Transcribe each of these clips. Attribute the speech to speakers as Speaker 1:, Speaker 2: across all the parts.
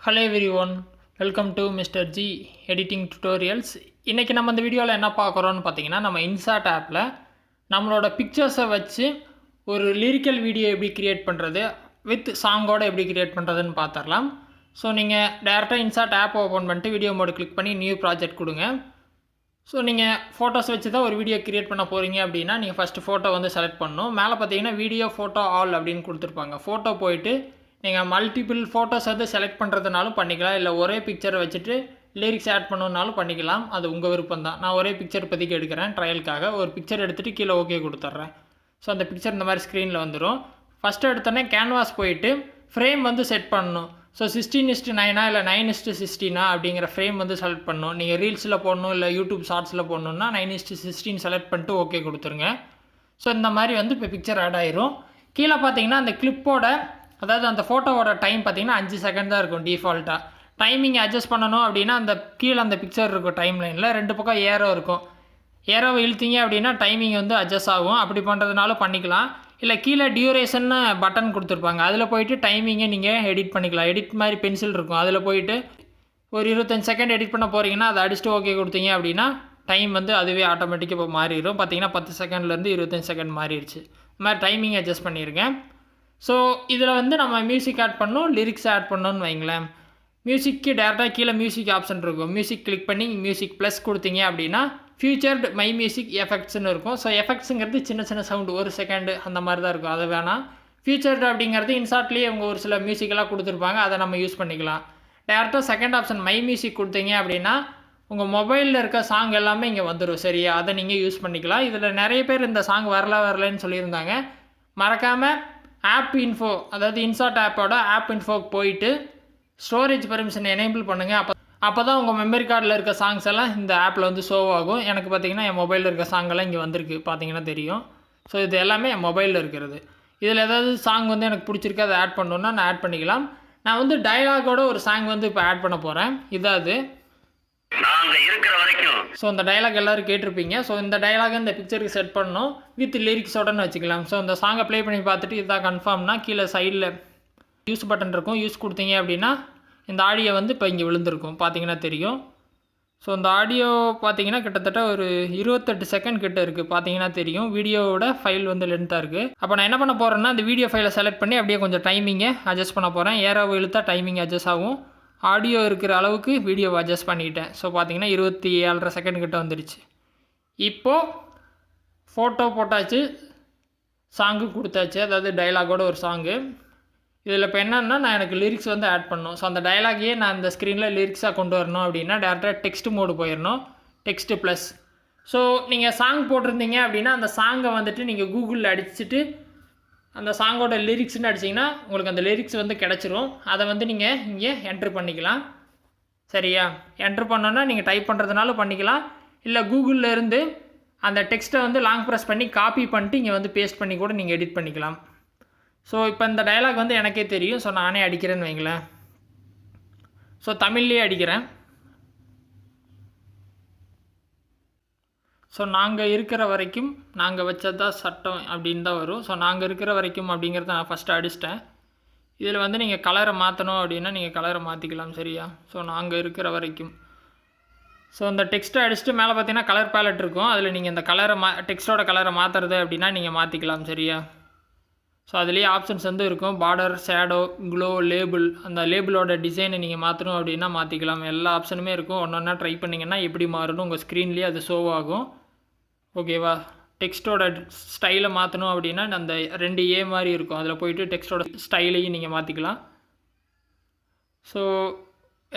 Speaker 1: Hello everyone, welcome to Mr. G Editing Tutorials. இன்றைக்கி நம்ம இந்த வீடியோவில் என்ன பார்க்குறோன்னு பார்த்தீங்கன்னா, நம்ம இன்சாட் ஆப்பில் நம்மளோட பிக்சர்ஸை வச்சு ஒரு லிரிக்கல் வீடியோ எப்படி க்ரியேட் பண்ணுறது வித் சாங்கோடு எப்படி க்ரியேட் பண்ணுறதுன்னு பார்த்துடலாம். ஸோ நீங்கள் டேரெக்டாக இன்சாட் ஆப் ஓப்பன் பண்ணிட்டு வீடியோ மோடு கிளிக் பண்ணி நியூ ப்ராஜெக்ட் கொடுங்க. ஸோ நீங்கள் ஃபோட்டோஸ் வச்சு தான் ஒரு வீடியோ க்ரியேட் பண்ண போகிறீங்க அப்படின்னா நீங்கள் ஃபஸ்ட்டு ஃபோட்டோ வந்து செலக்ட் பண்ணணும். மேலே பார்த்தீங்கன்னா வீடியோ ஃபோட்டோ ஆல் அப்படின்னு கொடுத்துருப்பாங்க. ஃபோட்டோ போயிட்டு நீங்கள் மல்டிபிள் ஃபோட்டோஸ் வந்து செலக்ட் பண்ணுறதுனாலும் பண்ணிக்கலாம், இல்லை ஒரே பிக்சரை வச்சுட்டு லிரிக்ஸ் ஆட் பண்ணணுன்னாலும் பண்ணிக்கலாம். அது உங்கள் விருப்பம் தான். நான் ஒரே பிக்சர் இப்போதைக்கு எடுக்கிறேன் ட்ரையலுக்காக. ஒரு பிக்சர் எடுத்துகிட்டு கீழே ஓகே கொடுத்துட்றேன். ஸோ அந்த பிக்சர் இந்த மாதிரி ஸ்க்ரீனில் வந்துடும். ஃபஸ்ட்டு எடுத்தோடனே கேன்வாஸ் போயிட்டு ஃப்ரேம் வந்து செட் பண்ணணும். ஸோ 16:9 இல்லை 9:16 அப்படிங்கிற ஃப்ரேம் வந்து செலக்ட் பண்ணணும். நீங்கள் ரீல்ஸில் போடணும் இல்லை யூடியூப் ஷார்ட்ஸில் போடணுன்னா 9:16 செலக்ட் பண்ணிட்டு ஓகே கொடுத்துருங்க. ஸோ இந்த மாதிரி வந்து இப்போ பிக்சர் ஆட் ஆயிரும். கீழே பார்த்தீங்கன்னா அந்த கிளிப்போட அதாவது அந்த ஃபோட்டோவோட டைம் பார்த்தீங்கன்னா 5 செகண்ட் தான் இருக்கும் டிஃபால்ட்டாக. டைமிங் அட்ஜஸ்ட் பண்ணணும் அப்படின்னா அந்த கீழே அந்த பிக்சர் இருக்கும் டைம் லைனில் 2 பக்கம் ஏரோ இருக்கும். ஏரோவை இழுத்தீங்க அப்படின்னா டைமிங் வந்து அட்ஜஸ்ட் ஆகும். அப்படி பண்ணுறதுனாலும் பண்ணிக்கலாம். இல்லை கீழே டியூரேஷன்னு பட்டன் கொடுத்துருப்பாங்க, அதில் போயிட்டு டைமிங்கை நீங்கள் எடிட் பண்ணிக்கலாம். எடிட் மாதிரி பென்சில் இருக்கும், அதில் போயிட்டு ஒரு 25 செகண்ட் எடிட் பண்ண போகிறீங்கன்னா அதை அடிச்சுட்டு ஓகே கொடுத்தீங்க அப்படின்னா டைம் வந்து அதுவே ஆட்டோமேட்டிக்காக இப்போ மாறிடும். பார்த்தீங்கன்னா 10 செகண்ட்லேருந்து 25 செகண்ட் மாறிடுச்சு. இந்த மாதிரி டைமிங் அட்ஜஸ்ட் பண்ணிடுங்க. ஸோ இதில் வந்து நம்ம மியூசிக் ஆட் பண்ணணும், லிரிக்ஸ் ஆட் பண்ணணும்னு வைங்களேன். மியூசிக்கு டேரெக்டாக கீழே மியூசிக் ஆப்ஷன் இருக்கும். மியூசிக் கிளிக் பண்ணி மியூசிக் ப்ளஸ் கொடுத்தீங்க அப்படின்னா ஃபியூச்சர்டு மை மியூசிக் எஃபெக்ட்ஸ்னு இருக்கும். ஸோ எஃபெக்ட்ஸுங்கிறது சின்ன சின்ன சவுண்டு 1 செகண்டு அந்த மாதிரி தான் இருக்கும். அது வேணாம். ஃபியூச்சர்டு அப்படிங்கிறது இன்சார்ட்லேயே அவங்க ஒரு சில மியூசிக்கெல்லாம் கொடுத்துருப்பாங்க, அதை நம்ம யூஸ் பண்ணிக்கலாம். டேரெக்டாக செகண்ட் ஆப்ஷன் மை மியூசிக் கொடுத்தீங்க அப்படின்னா உங்கள் மொபைலில் இருக்க சாங் எல்லாமே இங்கே வந்துடும். சரியா, அதை நீங்கள் யூஸ் பண்ணிக்கலாம். இதில் நிறைய பேர் இந்த சாங் வரலன்னு சொல்லியிருந்தாங்க. மறக்காமல் ஆப் இன்ஃபோ, அதாவது இன்சாட் ஆப்போட ஆப் இன்ஃபோக்கு போயிட்டு ஸ்டோரேஜ் பெர்மிஷன் எனேபிள் பண்ணுங்கள். அப்போ தான் உங்கள் மெமரி கார்டில் இருக்க சாங்ஸ் எல்லாம் இந்த ஆப்பில் வந்து ஷோ ஆகும். எனக்கு பார்த்தீங்கன்னா என் மொபைலில் இருக்க சாங்கெல்லாம் இங்கே வந்திருக்கு, பார்த்தீங்கன்னா தெரியும். ஸோ இது எல்லாமே என் மொபைலில் இருக்கிறது. இதில் ஏதாவது சாங் வந்து எனக்கு பிடிச்சிருக்கு அதை ஆட் பண்ணணுன்னா நான் ஆட் பண்ணிக்கலாம். நான் வந்து டயலாகோட ஒரு சாங் வந்து இப்போ ஆட் பண்ண போகிறேன். இதாவது ஸோ இந்த டயலாக் எல்லோரும் கேட்டிருப்பீங்க. ஸோ இந்த டயலாக் இந்த பிக்சருக்கு செட் பண்ணணும் வித் லிரிக்ஸோடன்னு வச்சுக்கலாம். ஸோ இந்த சாங்கை ப்ளே பண்ணி பார்த்துட்டு இதுதான் கன்ஃபார்ம்னா கீழே சைடில் யூஸ் பட்டன் இருக்கும். யூஸ் கொடுத்தீங்க அப்படின்னா இந்த ஆடியோ வந்து இப்போ இங்கே விழுந்திருக்கும், பார்த்தீங்கன்னா தெரியும். ஸோ இந்த ஆடியோ பார்த்தீங்கன்னா கிட்டத்தட்ட ஒரு 28 செகண்ட் கிட்ட இருக்குது, பார்த்தீங்கன்னா தெரியும். வீடியோவோட ஃபைல் வந்து லென்த்தாக இருக்குது. அப்போ நான் என்ன பண்ண போகிறேன்னா இந்த வீடியோ ஃபைலை செலக்ட் பண்ணி அப்படியே கொஞ்சம் டைமிங்கை அட்ஜஸ்ட் பண்ண போகிறேன். ஏரோவை இழுத்தா டைமிங் அட்ஜஸ்ட் ஆகும். ஆடியோ இருக்கிற அளவுக்கு வீடியோவை அட்ஜஸ்ட் பண்ணிக்கிட்டேன். ஸோ பார்த்தீங்கன்னா 27.5 செகண்ட் கிட்ட வந்துடுச்சு. இப்போது ஃபோட்டோ போட்டாச்சு, சாங்கு கொடுத்தாச்சு, அதாவது டைலாகோட ஒரு சாங்கு. இதில் இப்போ என்னென்னா நான் எனக்கு லிரிக்ஸ் வந்து ஆட் பண்ணணும். ஸோ அந்த டைலாகையே நான் இந்த ஸ்க்ரீனில் லிரிக்ஸாக கொண்டு வரணும் அப்படின்னா டேரெக்டாக டெக்ஸ்ட் மோடு போயிடணும், டெக்ஸ்ட்டு ப்ளஸ். ஸோ நீங்கள் சாங் போட்டிருந்தீங்க அப்படின்னா அந்த சாங்கை வந்துட்டு நீங்கள் கூகுளில் அடிச்சுட்டு அந்த சாங்கோட லிரிக்ஸ்னு அடிச்சிங்கன்னா உங்களுக்கு அந்த லிரிக்ஸ் வந்து கிடச்சிரும். அதை வந்து நீங்கள் இங்கே என்ட்ரு பண்ணிக்கலாம். சரியா, என்ட்ரு பண்ணோன்னா நீங்கள் டைப் பண்ணுறதுனாலும் பண்ணிக்கலாம், இல்லை கூகுளில் இருந்து அந்த டெக்ஸ்ட்டை வந்து லாங் ப்ரெஸ் பண்ணி காப்பி பண்ணிட்டு இங்கே வந்து பேஸ்ட் பண்ணி கூட நீங்கள் எடிட் பண்ணிக்கலாம். ஸோ இப்போ இந்த டயலாக் வந்து எனக்கே தெரியும். ஸோ நானே அடிக்கிறேன்னு வைங்களேன். ஸோ தமிழ்லேயே அடிக்கிறேன். ஸோ நாங்கள் இருக்கிற வரைக்கும் நாங்கள் வச்சதான் சட்டம் அப்படின்னு தான் வரும். ஸோ நாங்கள் இருக்கிற வரைக்கும் அப்படிங்கிறத நான் ஃபஸ்ட்டு அடிச்சிட்டேன். இதில் வந்து நீங்கள் கலரை மாற்றணும் அப்படின்னா நீங்கள் கலரை மாற்றிக்கலாம். சரியா, ஸோ நாங்கள் இருக்கிற வரைக்கும். ஸோ இந்த டெக்ஸ்ட்டை அடிச்சுட்டு மேலே பார்த்தீங்கன்னா கலர் பேலட் இருக்கும். அதில் நீங்கள் இந்த கலரை டெக்ஸ்ட்டோட கலரை மாற்றுறது அப்படின்னா நீங்கள் மாற்றிக்கலாம். சரியா, ஸோ அதுலேயே ஆப்ஷன்ஸ் வந்து இருக்கும். Border, shadow, glow, label. அந்த லேபிளோட டிசைனை நீங்கள் மாற்றணும் அப்படின்னா மாற்றிக்கலாம். எல்லா ஆப்ஷனுமே இருக்கும். ஒன்றா ட்ரை பண்ணிங்கன்னா எப்படி மாறணும் உங்கள் ஸ்க்ரீன்லேயே அது ஷோ ஆகும். ஓகேவா, டெக்ஸ்ட்டோட ஸ்டைலை மாற்றணும் அப்படின்னா அந்த 2A மாதிரி இருக்கும், அதில் போயிட்டு டெக்ஸ்ட்டோட ஸ்டைலையும் நீங்கள் மாற்றிக்கலாம். ஸோ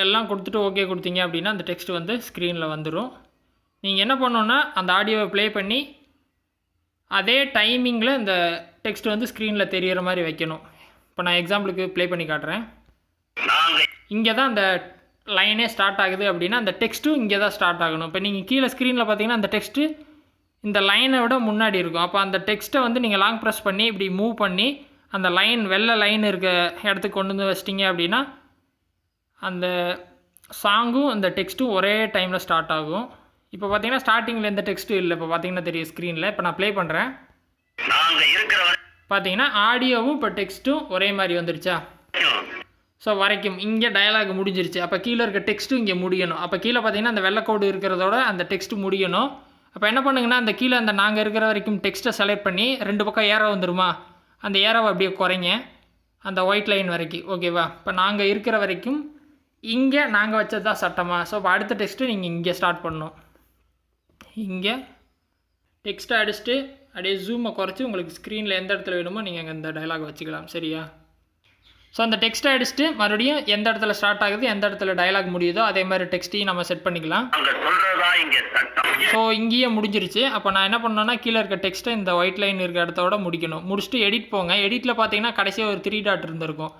Speaker 1: எல்லாம் கொடுத்துட்டு ஓகே கொடுத்தீங்க அப்படின்னா அந்த டெக்ஸ்ட் வந்து ஸ்க்ரீனில் வந்துடும். நீங்கள் என்ன பண்ணணுன்னா அந்த ஆடியோவை ப்ளே பண்ணி அதே டைமிங்கில் இந்த டெக்ஸ்ட் வந்து ஸ்க்ரீனில் தெரிகிற மாதிரி வைக்கணும். இப்போ நான் எக்ஸாம்பிளுக்கு ப்ளே பண்ணி காட்டுறேன். இங்கே தான் அந்த லைனே ஸ்டார்ட் ஆகுது அப்படின்னா அந்த டெக்ஸ்ட்டும் இங்கே தான் ஸ்டார்ட் ஆகணும். இப்போ நீங்கள் கீழே ஸ்க்ரீனில் பார்த்தீங்கன்னா அந்த டெக்ஸ்ட்டு இந்த லைனை விட முன்னாடி இருக்கும். அப்போ அந்த டெக்ஸ்ட்டை வந்து நீங்கள் லாங் ப்ரெஸ் பண்ணி இப்படி மூவ் பண்ணி அந்த லைன் வெள்ளை லைன் இருக்க இடத்துக்கு கொண்டு வந்து வச்சிட்டிங்க அப்படின்னா அந்த சாங்கும் அந்த டெக்ஸ்ட்டும் ஒரே டைமில் ஸ்டார்ட் ஆகும். இப்போ பார்த்தீங்கன்னா ஸ்டார்டிங்கில் எந்த டெக்ஸ்ட்டும் இல்லை. இப்போ பார்த்தீங்கன்னா தெரியும் ஸ்க்ரீனில். இப்போ நான் ப்ளே பண்ணுறேன். பார்த்தீங்கன்னா ஆடியோவும் இப்போ டெக்ஸ்ட்டும் ஒரே மாதிரி வந்துடுச்சா. ஸோ வரைக்கும் இங்கே டயலாக் முடிஞ்சிருச்சு. அப்போ கீழே இருக்க டெக்ஸ்ட்டும் இங்கே முடியணும். அப்போ கீழே பார்த்தீங்கன்னா அந்த வெள்ளைக்கோடு இருக்கிறதோட அந்த டெக்ஸ்ட்டு முடியணும். அப்போ என்ன பண்ணுங்கன்னா அந்த கீழே அந்த நாங்கள் இருக்கிற வரைக்கும் டெக்ஸ்ட்டை செலக்ட் பண்ணி 2 பக்கம் ஏரோ வந்துருமா, அந்த ஏரோவை அப்படியே குறைங்க அந்த ஒயிட் லைன் வரைக்கும். ஓகேவா? இப்போ நாங்கள் இருக்கிற வரைக்கும் இங்கே நாங்கள் வச்சது தான் சட்டமாக. ஸோ இப்போ அடுத்த டெக்ஸ்ட்டு நீங்கள் இங்கே ஸ்டார்ட் பண்ணணும். இங்கே டெக்ஸ்ட்டை அடிச்சுட்டு அப்படியே ஜூமை குறைச்சி உங்களுக்கு ஸ்க்ரீனில் எந்த இடத்துல வேணுமோ நீங்கள் அங்கே இந்த டயலாக் வச்சுக்கலாம். சரியா? ஸோ அந்த டெக்ஸ்ட்டை அடிச்சுட்டு மறுபடியும் எந்த இடத்துல ஸ்டார்ட் ஆகுது, எந்த இடத்துல டயலாக் முடியுதோ அதே மாதிரி டெக்ஸ்ட்டையும் நம்ம செட் பண்ணிக்கலாம். ஸோ இங்கேயே முடிஞ்சிருச்சு. அப்போ நான் என்ன பண்ணேன்னா கீழே இருக்க டெக்ஸ்ட்டை இந்த ஒயிட் லைன் இருக்க இடத்தோட முடிக்கணும். முடிச்சுட்டு எடிட் போங்க. எடிட்டில் பார்த்தீங்கன்னா கடைசியாக ஒரு 3 டாட் இருந்திருக்கும்.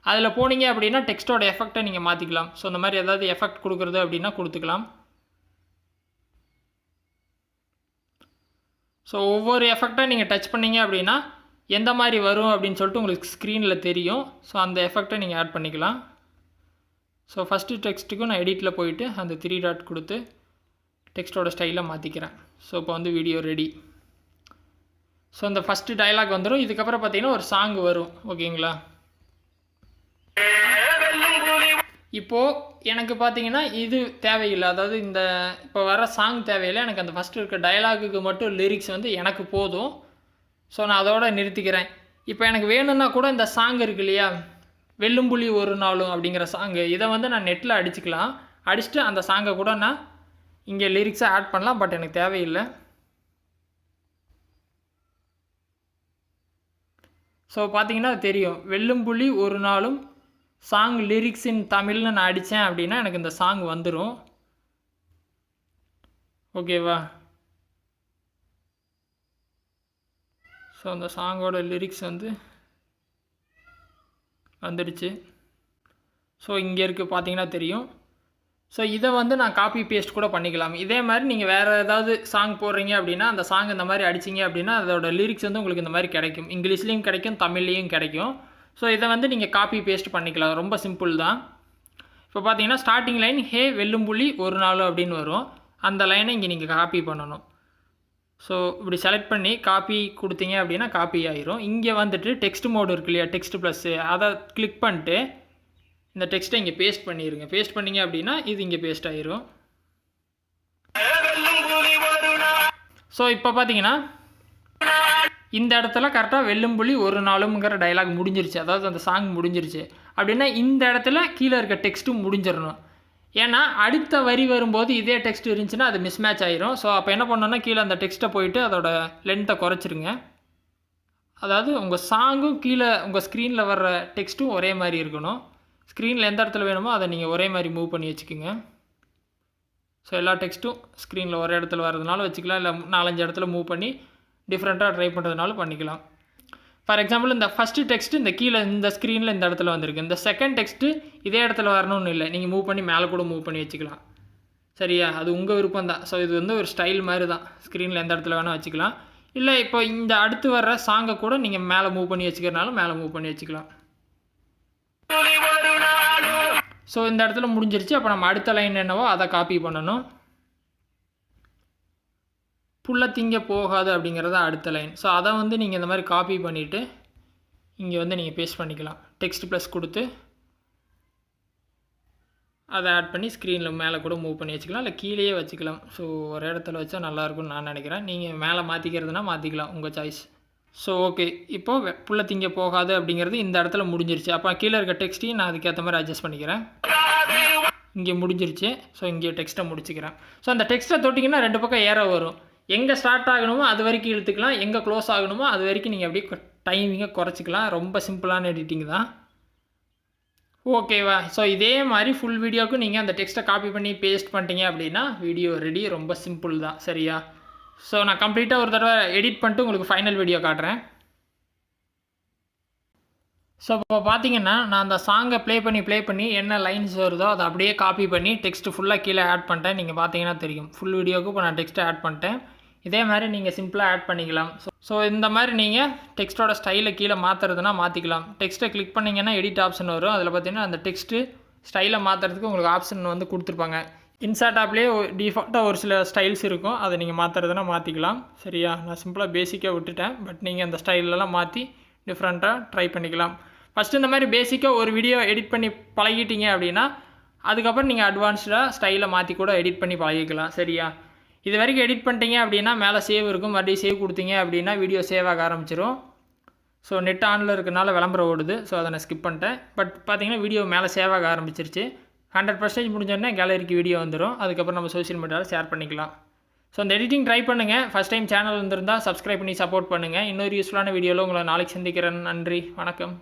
Speaker 1: அதில் போனீங்க அப்படின்னா டெக்ஸ்ட்டோட எஃபெக்டை நீங்கள் மாற்றிக்கலாம். ஸோ இந்த மாதிரி ஏதாவது எஃபெக்ட் கொடுக்குறது அப்படின்னா கொடுத்துக்கலாம். ஸோ ஒவ்வொரு எஃபெக்டை நீங்கள் டச் பண்ணிங்க அப்படின்னா எந்த மாதிரி வரும் அப்படின்னு சொல்லிட்டு உங்களுக்கு ஸ்க்ரீனில் தெரியும். ஸோ அந்த எஃபெக்டை நீங்கள் ஆட் பண்ணிக்கலாம். ஸோ ஃபஸ்ட்டு டெக்ஸ்ட்டுக்கும் நான் எடிட்டில் போயிட்டு அந்த 3 டாட் கொடுத்து டெக்ஸ்ட்டோட ஸ்டைலை மாற்றிக்கிறேன். ஸோ இப்போ வந்து வீடியோ ரெடி. ஸோ இந்த ஃபஸ்ட்டு டயலாக் வந்துடும். இதுக்கப்புறம் பார்த்தீங்கன்னா ஒரு சாங் வரும். ஓகேங்களா? இப்போது எனக்கு பார்த்தீங்கன்னா இது தேவையில்லை. அதாவது இந்த இப்போ வர சாங் தேவையில்லை. எனக்கு அந்த ஃபஸ்ட்டு இருக்க டயலாகுக்கு மட்டும் லிரிக்ஸ் வந்து எனக்கு போதும். ஸோ நான் அதோட நிறுத்திக்கிறேன். இப்போ எனக்கு வேணும்னா கூட இந்த சாங் இருக்கு இல்லையா, வெல்லும்புலி ஒரு நாளும் அப்படிங்கிற சாங்கு, இதை வந்து நான் நெட்டில் அடிச்சுக்கலாம். அடிச்சுட்டு அந்த சாங்கை கூட நான் இங்கே லிரிக்ஸை ஆட் பண்ணலாம். பட் எனக்கு தேவையில்லை. ஸோ பார்த்தீங்கன்னா தெரியும், வெல்லும்புலி ஒரு நாளும் சாங் லிரிக்ஸ் இன் தமிழ்னு நான் அடித்தேன் அப்படின்னா எனக்கு இந்த சாங் வந்துடும். ஓகேவா? ஸோ அந்த சாங்கோட லிரிக்ஸ் வந்து வந்துடுச்சு. ஸோ இங்கே இருக்குது பார்த்தீங்கன்னா தெரியும். ஸோ இதை வந்து நான் காப்பி பேஸ்ட் கூட பண்ணிக்கலாம். இதே மாதிரி நீங்கள் வேறு ஏதாவது சாங் போடுறீங்க அப்படின்னா அந்த சாங் இந்த மாதிரி அடிச்சிங்க அப்படின்னா அதோட லிரிக்ஸ் வந்து உங்களுக்கு இந்த மாதிரி கிடைக்கும். இங்கிலீஷ்லேயும் கிடைக்கும், தமிழ்லேயும் கிடைக்கும். ஸோ இதை வந்து நீங்கள் காப்பி பேஸ்ட் பண்ணிக்கலாம். ரொம்ப சிம்பிள் தான். இப்போ பார்த்தீங்கன்னா ஸ்டார்டிங் லைன் ஹே வெல்லும்புலி ஒரு நாள் அப்படின்னு வரும். அந்த லைனை இங்கே நீங்கள் காப்பி பண்ணணும். ஸோ இப்படி செலக்ட் பண்ணி காப்பி கொடுத்தீங்க அப்படின்னா காப்பி ஆயிரும். இங்கே வந்துட்டு டெக்ஸ்ட் மோடு இருக்கு இல்லையா, டெக்ஸ்ட் ப்ளஸ்ஸு, அதை கிளிக் பண்ணிட்டு இந்த டெக்ஸ்ட்டை இங்கே பேஸ்ட் பண்ணிடுங்க. பேஸ்ட் பண்ணிங்க அப்படின்னா இது இங்கே பேஸ்ட் ஆயிரும். ஸோ இப்போ பார்த்தீங்கன்னா இந்த இடத்துல கரெக்டாக வெல்லும்புலி ஒரு நாளுங்கிற டயலாக் முடிஞ்சிருச்சு. அதாவது அந்த சாங் முடிஞ்சிருச்சு அப்படின்னா இந்த இடத்துல கீழே இருக்க டெக்ஸ்ட்டும் முடிஞ்சிடணும். ஏன்னா அடுத்த வரி வரும்போது இதே டெக்ஸ்ட் இருந்துச்சுன்னா அது மிஸ்மேட்ச் ஆயிரும். ஸோ அப்போ என்ன பண்ணோன்னா கீழே அந்த டெக்ஸ்ட்டை போயிட்டு அதோட லென்த்தை குறைச்சிருங்க. அதாவது உங்கள் சாங்கும் கீழே உங்கள் ஸ்க்ரீனில் வர்ற டெக்ஸ்ட்டும் ஒரே மாதிரி இருக்கணும். ஸ்க்ரீனில் எந்த இடத்துல வேணுமோ அதை நீங்கள் ஒரே மாதிரி மூவ் பண்ணி வச்சுக்கோங்க. ஸோ எல்லா டெக்ஸ்ட்டும் ஸ்க்ரீனில் ஒரே இடத்துல வர்றதுனால வச்சுக்கலாம். இல்லை 4-5 இடத்துல மூவ் பண்ணி டிஃப்ரெண்ட்டாக ட்ரை பண்ணுறதுனால பண்ணிக்கலாம். ஃபார் எக்ஸாம்பிள் இந்த ஃபஸ்ட்டு டெக்ஸ்ட்டு இந்த கீழே இந்த ஸ்க்ரீனில் இந்த இடத்துல வந்திருக்கு. இந்த செகண்ட் டெக்ஸ்ட்டு இதே இடத்துல வரணும்னு இல்லை, நீங்கள் மூவ் பண்ணி மேலே கூட மூவ் பண்ணி வச்சுக்கலாம். சரியா? அது உங்கள் விருப்பம் தான். ஸோ இது வந்து ஒரு ஸ்டைல் மாதிரி தான். ஸ்க்ரீனில் எந்த இடத்துல வேணால் வச்சுக்கலாம். இல்லை இப்போ இந்த அடுத்து வர்ற சாங்கை கூட நீங்கள் மேலே மூவ் பண்ணி வச்சுக்கிறனால மேலே மூவ் பண்ணி வச்சுக்கலாம். ஸோ இந்த இடத்துல முடிஞ்சிருச்சு. அப்போ நம்ம அடுத்த லைன் என்னவோ அதை காப்பி பண்ணணும். புள்ள திங்க போகாது அப்படிங்கிறத அடுத்த லைன். ஸோ அதை வந்து நீங்கள் இந்த மாதிரி காப்பி பண்ணிவிட்டு இங்கே வந்து நீங்கள் பேஸ்ட் பண்ணிக்கலாம். டெக்ஸ்ட் ப்ளஸ் கொடுத்து அதை ஆட் பண்ணி ஸ்க்ரீனில் மேலே கூட மூவ் பண்ணி வச்சுக்கலாம். இல்லை கீழேயே வச்சுக்கலாம். ஸோ ஒரு இடத்துல வச்சா நல்லாயிருக்கும்னு நான் நினைக்கிறேன். நீங்கள் மேலே மாற்றிக்கிறதுனா மாற்றிக்கலாம், உங்கள் சாய்ஸ். ஸோ ஓகே, இப்போது புள்ள திங்க போகாது அப்படிங்கிறது இந்த இடத்துல முடிஞ்சிருச்சு. அப்போ கீழே இருக்க டெக்ஸ்ட்டையும் நான் அதுக்கேற்ற மாதிரி அட்ஜஸ்ட் பண்ணிக்கிறேன். இங்கே முடிஞ்சிருச்சு. ஸோ இங்கே டெக்ஸ்ட்டை முடிச்சுக்கிறேன். ஸோ அந்த டெக்ஸ்ட்டை தொட்டிங்கன்னா 2 பக்கம் ஏரோ வரும். எங்கே ஸ்டார்ட் ஆகணுமோ அது வரைக்கும் இழுத்துக்கலாம், எங்கே க்ளோஸ் ஆகணுமோ அது வரைக்கும் நீங்கள் அப்படியே டைமிங்கை குறைச்சிக்கலாம். ரொம்ப சிம்பிளான எடிட்டிங் தான். ஓகேவா? ஸோ இதே மாதிரி ஃபுல் வீடியோவுக்கு நீங்கள் அந்த டெக்ஸ்ட்டை காப்பி பண்ணி பேஸ்ட் பண்ணிட்டீங்க அப்படின்னா வீடியோ ரெடி. ரொம்ப சிம்பிள் தான். சரியா? ஸோ நான் கம்ப்ளீட்டாக ஒரு தடவை எடிட் பண்ணிட்டு உங்களுக்கு ஃபைனல் வீடியோ காட்டுறேன். ஸோ இப்போ பார்த்தீங்கன்னா நான் அந்த சாங்கை ப்ளே பண்ணி என்ன லைன்ஸ் வருதோ அதை அப்படியே காப்பி பண்ணி டெக்ஸ்ட்டு ஃபுல்லாக கீழே ஆட் பண்ணிட்டேன். நீங்கள் பார்த்தீங்கன்னா தெரியும், ஃபுல் வீடியோவுக்கு இப்போ நான் டெக்ஸ்ட்டை ஆட் பண்ணிட்டேன். இதே மாதிரி நீங்கள் சிம்பிளாக ஆட் பண்ணிக்கலாம். ஸோ இந்த மாதிரி நீங்கள் டெக்ஸ்ட்டோட ஸ்டைலை கீழே மாற்றுறதுனா மாற்றிக்கலாம். டெக்ஸ்ட்டை கிளிக் பண்ணிங்கன்னா எடிட் ஆப்ஷன் வரும். அதில் பார்த்தீங்கன்னா அந்த டெக்ஸ்ட்டு ஸ்டைலை மாற்றுறதுக்கு உங்களுக்கு ஆப்ஷன் வந்து கொடுத்துருப்பாங்க. இன்சர்ட் ஆப்லேயே டிஃபால்ட்டாக ஒரு சில ஸ்டைல்ஸ் இருக்கும், அதை நீங்கள் மாற்றுறதுனா மாற்றிக்கலாம். சரியா? நான் சிம்பிளாக பேசிக்காக விட்டுட்டேன். பட் நீங்கள் அந்த ஸ்டைலெலாம் மாற்றி டிஃப்ரெண்ட்டாக ட்ரை பண்ணிக்கலாம். ஃபஸ்ட்டு இந்த மாதிரி பேசிக்காக ஒரு வீடியோ எடிட் பண்ணி பழகிட்டீங்க அப்படின்னா அதுக்கப்புறம் நீங்கள் அட்வான்ஸ்டாக ஸ்டைலை மாற்றி கூட எடிட் பண்ணி பழகிக்கலாம். சரியா? இது வரைக்கும் எடிட் பண்ணிட்டீங்க அப்படின்னா மேலே சேவ் இருக்கும். மறுபடியும் சேவ் கொடுத்தீங்க அப்படின்னா வீடியோ சேவ் ஆக ஆரம்பிச்சிடும். ஸோ நெட் ஆனில் இருக்கனால விளம்பரம் ஓடுது. ஸோ அதை நான் ஸ்கிப் பண்ணிட்டேன். பட் பார்த்தீங்கன்னா வீடியோ மேலே சேவ் ஆக ஆரம்பிச்சிருச்சு. 100% முடிஞ்சோடனே கேலரிக்கு வீடியோ வந்துடும். அதுக்கப்புறம் நம்ம சோஷியல் மீடியாவில் ஷேர் பண்ணிக்கலாம். ஸோ அந்த எடிட்டிங் ட்ரை பண்ணுங்கள். ஃபஸ்ட் டைம் சேனல் வந்திருந்தால் சப்ஸ்கிரைப் பண்ணி சப்போர்ட் பண்ணுங்கள். இன்னொரு யூஸ்ஃபுல்லான வீடியோவில் உங்களை நாளைக்கு சந்திக்கிறேன். நன்றி, வணக்கம்.